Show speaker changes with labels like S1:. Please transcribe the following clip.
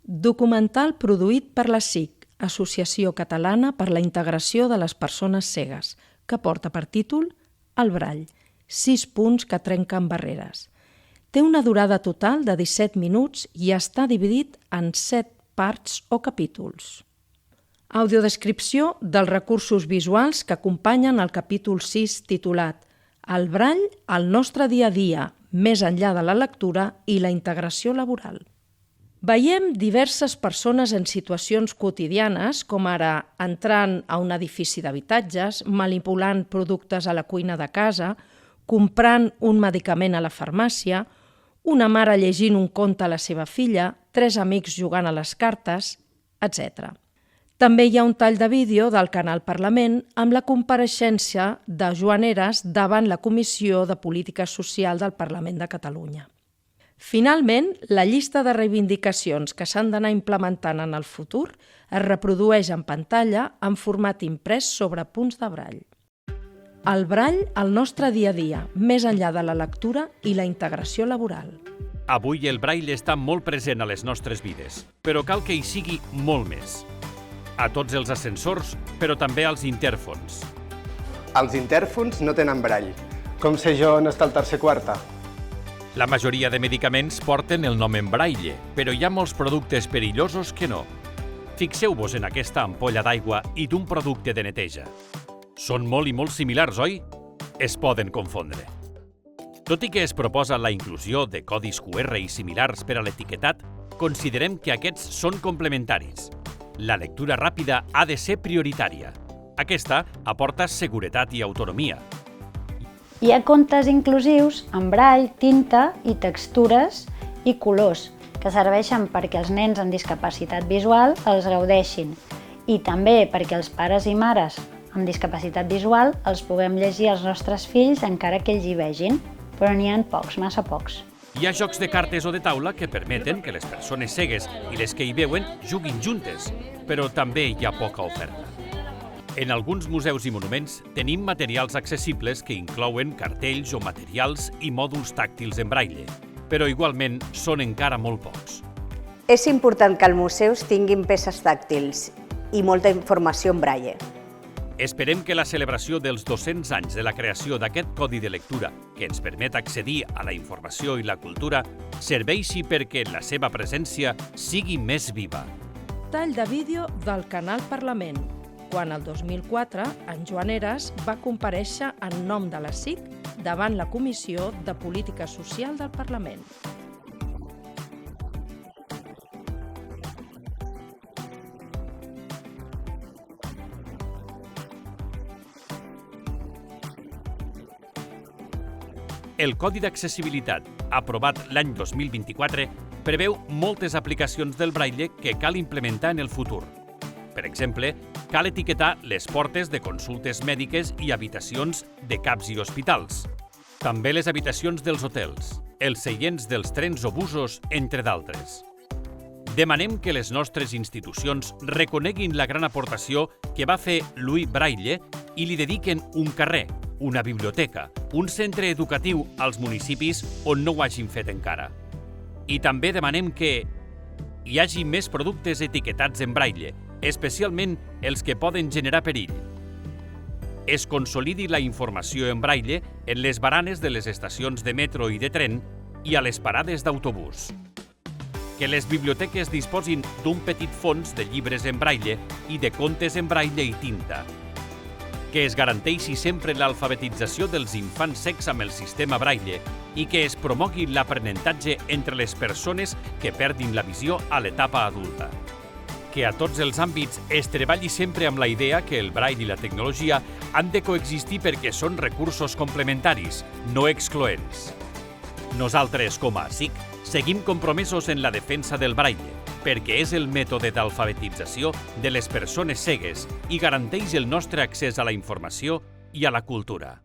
S1: Documental produït per la SIC, Associació Catalana per la Integració de les Persones Cegues, que porta per títol El Brall, 6 punts que trenquen barreres. Té una durada total de 17 minuts i està dividit en 7 parts o capítols. Audiodescripció dels recursos visuals que acompanyen el capítol 6 titulat El Brall al nostre dia a dia, més enllà de la lectura i la integració laboral. Veiem diverses persones en situacions quotidianes, com ara entrant a un edifici d'habitatges, manipulant productes a la cuina de casa, comprant un medicament a la farmàcia, una mare llegint un conte a la seva filla, 3 amics jugant a les cartes, etc. També hi ha un tall de vídeo del canal Parlament amb la compareixença de Joan Heras davant la Comissió de Política Social del Parlament de Catalunya. Finalment, la llista de reivindicacions que s'han d'anar implementant en el futur es reprodueix en pantalla en format imprès sobre punts de brall. El brall al nostre dia a dia, més enllà de la lectura i la integració laboral.
S2: Avui el braille està molt present a les nostres vides, però cal que hi sigui molt més. A tots els ascensors, però també als intèrfons.
S3: Els intèrfons no tenen brall. Com sé jo on està el tercer quarta?
S2: La majoria de medicaments porten el nom en braille, però hi ha molts productes perillosos que no. Fixeu-vos en aquesta ampolla d'aigua i d'un producte de neteja. Són molt i molt similars, oi? Es poden confondre. Tot i que es proposa la inclusió de codis QR i similars per a l'etiquetat, considerem que aquests són complementaris. La lectura ràpida ha de ser prioritària. Aquesta aporta seguretat i autonomia.
S4: Hi ha contes inclusius amb brall, tinta i textures i colors que serveixen perquè els nens amb discapacitat visual els gaudeixin i també perquè els pares i mares amb discapacitat visual els puguem llegir als nostres fills encara que ells hi vegin, però n'hi ha pocs, massa pocs.
S2: Hi ha jocs de cartes o de taula que permeten que les persones cegues i les que hi veuen juguin juntes, però també hi ha poca oferta. En alguns museus i monuments tenim materials accessibles que inclouen cartells o materials i mòduls tàctils en braille, però igualment són encara molt pocs.
S5: És important que els museus tinguin peces tàctils i molta informació en braille.
S2: Esperem que la celebració dels 200 anys de la creació d'aquest codi de lectura que ens permet accedir a la informació i la cultura serveixi perquè la seva presència sigui més viva.
S1: Tall de vídeo del canal Parlament, quan el 2004 en Joan Heras va comparèixer en nom de la SIC davant la Comissió de Política Social del Parlament.
S2: El Codi d'Accessibilitat, aprovat l'any 2024, preveu moltes aplicacions del braille que cal implementar en el futur. Per exemple, cal etiquetar les portes de consultes mèdiques i habitacions de CAPs i hospitals. També les habitacions dels hotels, els seients dels trens o busos, entre d'altres. Demanem que les nostres institucions reconeguin la gran aportació que va fer Louis Braille i li dediquen un carrer, una biblioteca, un centre educatiu als municipis on no ho hagin fet encara. I també demanem que hi hagi més productes etiquetats en braille, especialment els que poden generar perill. Es consolidi la informació en braille en les baranes de les estacions de metro i de tren i a les parades d'autobús. Que les biblioteques disposin d'un petit fons de llibres en braille i de contes en braille i tinta. Que es garanteixi sempre l'alfabetització dels infants cecs amb el sistema braille i que es promogui l'aprenentatge entre les persones que perdin la visió a l'etapa adulta. Que a tots els àmbits es treballi sempre amb la idea que el braille i la tecnologia han de coexistir perquè són recursos complementaris, no excloents. Nosaltres, com a SIC, seguim compromesos en la defensa del braille, perquè és el mètode d'alfabetització de les persones cegues i garanteix el nostre accés a la informació i a la cultura.